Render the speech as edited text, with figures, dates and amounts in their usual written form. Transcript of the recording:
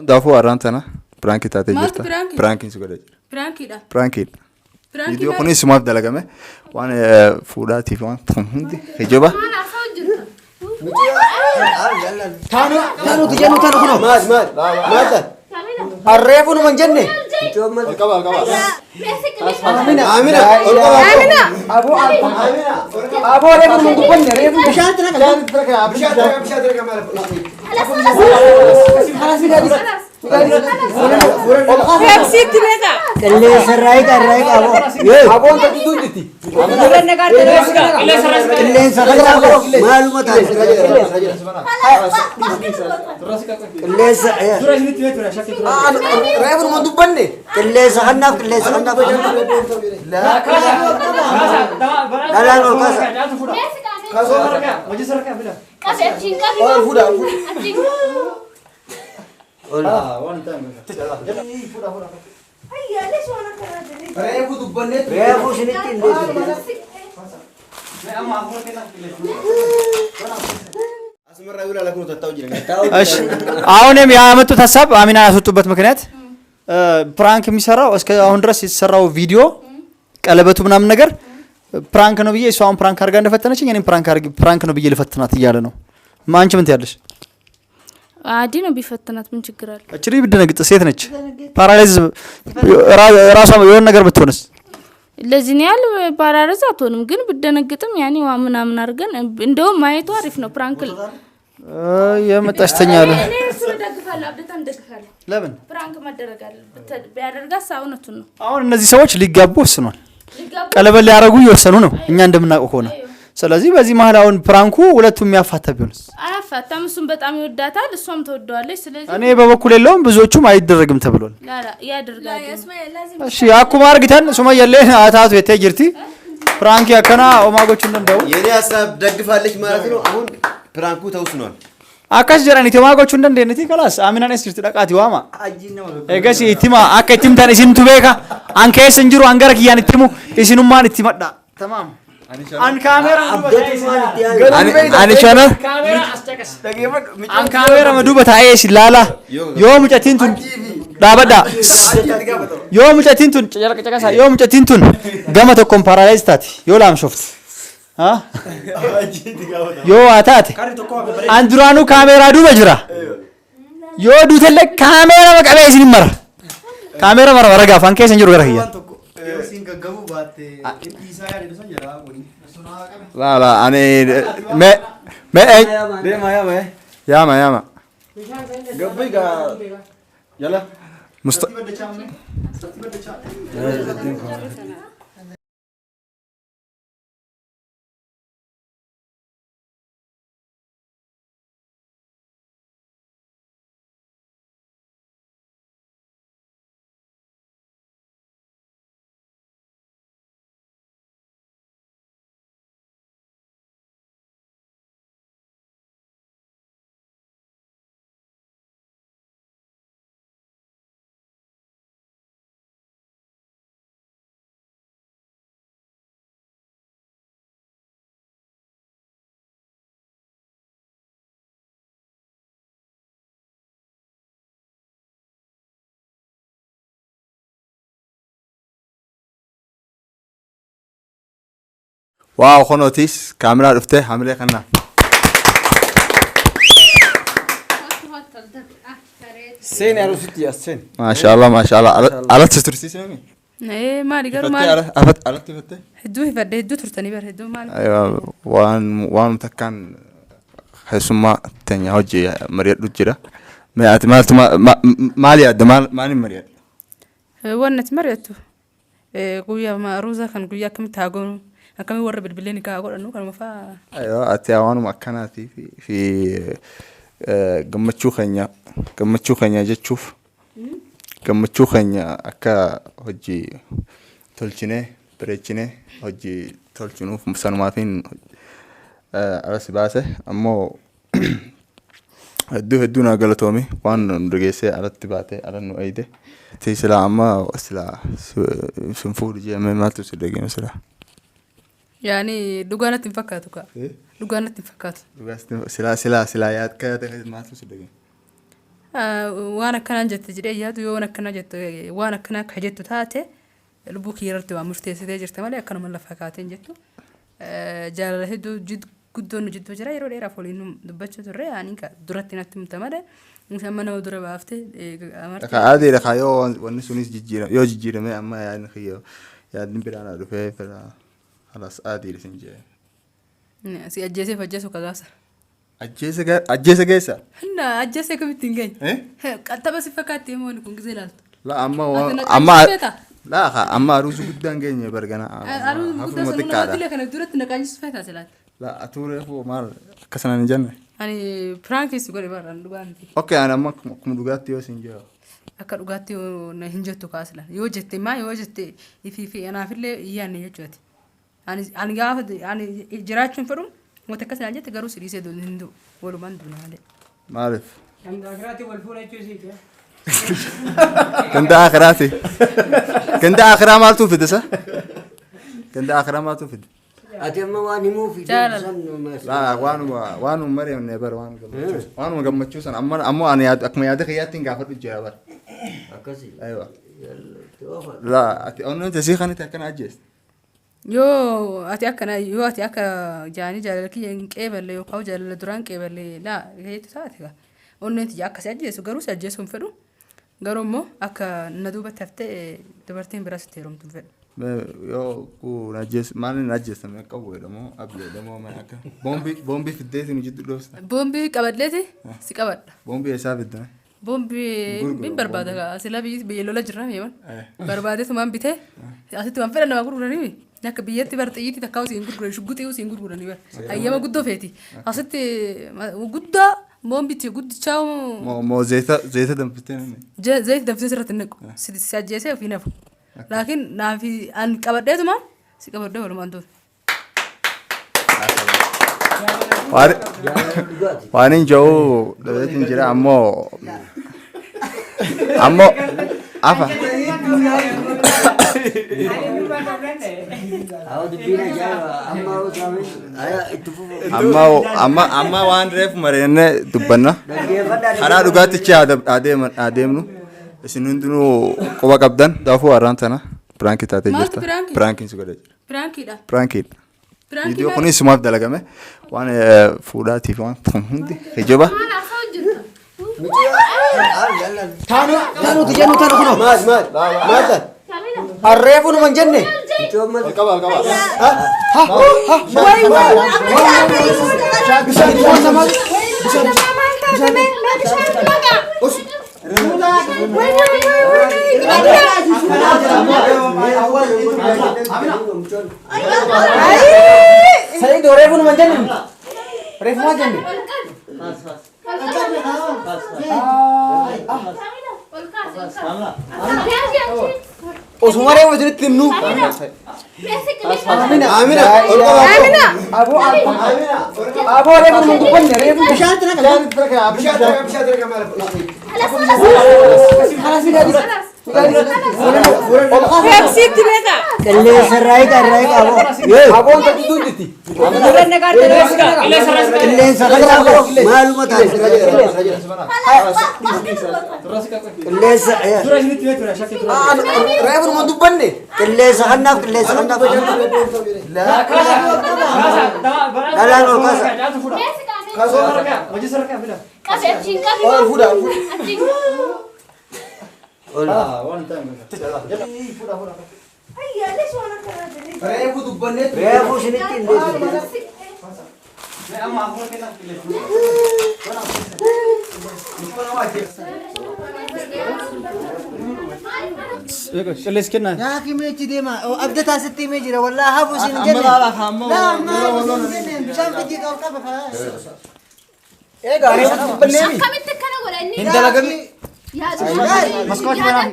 Daafuu arrantana prank taatee jirta. Prankin si godhe jira. Prankidha. Prankid. Video kunis sumaaf dalagame waan fuudhaatiif waan hundi hijoba. Taanu tujanu taanu kuno. Maal. Arreefu nu manjenne. Alqaba. Amina. Abu reefu nu dubbanne reefu bishaan tana kala. Bishaan tana kala. Exit mega. Kelle sarai abo. Abon tadi tunjiti. Kelle sarai abo. Maluma ta. Kelle sarai. Reefu nu dubbanne. Kelle sahanna. La no kasa. Reefu dubbanne. Reefu sinitti አሁንም ያመጡት ሐሳብ አሚና ያስወጡበት ምክንያት ፕራንክ የሚሰራው እስከ አሁን ድረስ የተሰራው ቪዲዮ ቀለበቱ ምናምን ነገር ፕራንክ ነው ብዬ እሷን ፕራንክ አድርጋ እንደፈተነችኝ እኔም ፕራንክ ነው ብዬ ልፈትናት እያለ ነው። አንቺ ምን ትያለሽ? አዲ ነው ቢፈትናት ምን ችግር አለ? እቺ ልጅ ብትደነግጥ ሴት ነች። ፓራላይዝ ራሷ የሆነ ነገር ብትሆንስ? ለዚህ ነው ያለ ፓራላይዝ አትሆንም፣ ግን ብትደነግጥም ያኔ ምናምን አድርገን እንደውም ማየቱ አሪፍ ነው። ፕራንክ የመጣች ተኛለ። እኔ እሱ ደግፋለሁ፣ አብደታም ደግፋለሁ። ለምን ፕራንክ መደረግ አለ ቢያደርጋት ሳውነቱን ነው። አሁን እነዚህ ሰዎች ሊጋቡ ወስኗል። ቀለበት ሊያረጉ እየወሰኑ ነው እኛ እንደምናውቀው ሆነ። ስለዚህ በዚህ መሀል አሁን ፕራንኩ ሁለቱም ያፋታ ቢሆንስ? አያፋታም። እሱም በጣም ይወዳታል፣ እሷም ተወደዋለች። ስለዚህ እኔ በበኩል የለውም ብዙዎቹም አይደረግም ተብሏል። ያደርጋል። እሺ አኩማ አርግተን ሱመየለ አታቱ የተጅርቲ ፕራንክ ያከና ኦማጎቹ እንደው የኔ ሐሳብ ደግፋለች ማለት ነው። አሁን ፕራንኩ ተውስኗል። አካስ ጀራኒ ተማጎቹ እንደነቲ ከላስ አሚናን እስክሪት ዳቃቲ ዋማ ኤገሲ ኢቲማ አከቲም ታን ሲንቱ ቤካ አንከስ እንጅሩ አንገረክ ያን ኢቲሙ ኢሲኑማን ኢቲመዳ ተማም አን ካሜራ አኒሻና አን ካሜራ መዱበ ታዬ ሲላላ ዮ ሙጨቲንቱን ዳበዳ ዮ ሙጨቲንቱን ጨቀሳ ዮ ሙጨቲንቱን ገመ ተኮም ፓራላይዝ ታቲ ዮ ላምሾፍት ዮ አታቴ አንዱራኑ ካሜራ ዱበ ጅራ ዮ ዱተለ ካሜራ መቀበይ ሲንመራ ካሜራ መራ ወረጋ ፋንኬ ሰንጅሩ ገረህያ لا أنا ما ياما قبل يلا واو خنوتيس كاميرا رفته حمله خنا سين يا روسيتي سين ما شاء الله على تسترسي سامي ايه مالي قالوا مالي على تفته هدو ترتني بر هدو مالي ايوه وان متكان حسما تاني هوجي مريض دجرا مالي قد ماني مريض ونت مريض قويا ما روزا كان قويا كم تاغون كم ورا بالبلين كاغور انو كان مفا ايوه اتياوان مكاناتي في ገመቹ ኸኛ ጀቹፍ ገመቹ ኸኛ አካ ሆጂ ቶልቺኔ ብሬቺኔ ሆጂ ቶልቺኑፍ ሰኑማፊን አረስ ባሰ አሞ ህዱ ናገለቶሚ ዋን እንደገሰ አረት ባቴ አረኑ አይደ ተይስላ አማ ወስላ ስንፉድ ጀመማቱ ስለገኝ ስላ ያኒ ዱጋነት እንፈካቱካ ዱጋነት እንፈካቱ ስላ ያት ከተ ማቱ ስለገኝ وانا كان جت جري يادو وانا كان جت وانا كان كجت تاتي البوك يرتي ومرتي سيدي جرت مالي كانوا من لفكاتين جتو جال هدو جد قدون جد وجرا يرو ليرا فولينو دبچو تري يعني كا درتنا تمتمره مسمى درا بافتي امرت عادي لك يو ونسونيس جيجيرا يو جيجيرا ما اما يعني خيو يا دمبرانا دفه فلا خلاص عادي لسنجي سي اجيسي فجسو كغاسر اجيسا جيسا هنا اجيسا كبتنجي قد بس فكاتي مون كون غزيلال لا اما لا خا اما روز قدان جيني برغنا اروز قدان سنه ما كان دورت نقاش فتا سلات لا اتوري فو مال كسنا نجنة يعني برانكيس غوري باران دوغانتي اوكي انا ما كم دوغاتي وسنجي akka dhugaatti na hinjattu kaasla yoo jette maa yoo jette fi anaafillee iyyaanne jechuuti ani gaafa ani jiraachuun fedhu wata akkasii jette garuu sidiisee hindu walumaan dunaale maarif Ganda akhirati wal fuula jechuusiiti. ganda akhiraa maaltu fide sa ganda akhiraa maaltu fide ati amma waan himuu fi la waanu mariam ne bar waanu gammachu san amma ani akkuma yaada khiyaatiin gaafadhu jira bar akkasi aywa la ati onno tasi khanita kana ajjes yoo ati akka jaani jaalalki qeeballe yoo kaw jaalala duraan qeeballe la heetu taate onneeti akka sajjeesu garuu sajjeesu hin fedhu garuu immoo akka na duuba taftee dubartiin biraas teerumtu fedhu yoo ku najjes maalin najjes me qabu edamo able edamo ma akka bombi fiddeeti nu jiddu dhoofsa bombi qabadleeti si qabadha bombi isaa fidda bombi bin barbaada sila biyyi lola jirra meeman barbaadeetu maan bitee asitti waan fedhan nama gurguranii akka biyyatti bar xiyyiitti takkaa'u siin gurguran shugguxii siin gurguranii bar hayyama guddoo feeti asitti guddaa bombiti guddichaa mo zeyta danfitee zeyta danfitee sirratti naqu si ajjeesee ofii nafu laakiin naafi an qabadheetuma si qabadhee walumaan tuun waan hin jiru dhabeetiin jira ammoo afa amma waan reef mareenne dubbanna karaa dhugaatichi adeemnu isin hundinuu quba qabdan daafuu har'aan tana pirankii taatee jirta pirankiin si godhee jira pirankiidha viidiyoo kunis sumaaf dalagame waan fuudhaatiif waan hundi hijiba Taanu tijanu taanu kuno. Maal. Harreefu nu manjenne. qaba Saya itu reefu nu manjenne. Reefu manjenne. Osmare wajib timnu. Amina. Abu reefu nu bukan reefu bishaan tena kan. Kelle serai abu. Abu untuk itu diti. Kelle serai malumat ada. Kelle serai. Reefu mau tuban deh. Kelle sehanaf. Dalam lokasi. Reefu tuban deh. Reefu sini tindik. Celles kenna Ya kimechi dema abdata sitti mejira wallahi hafu sin jenne la bishan fiti ka ka ba e gari bannemi kamitti kana godhanni hindalagami yaa maskoot bana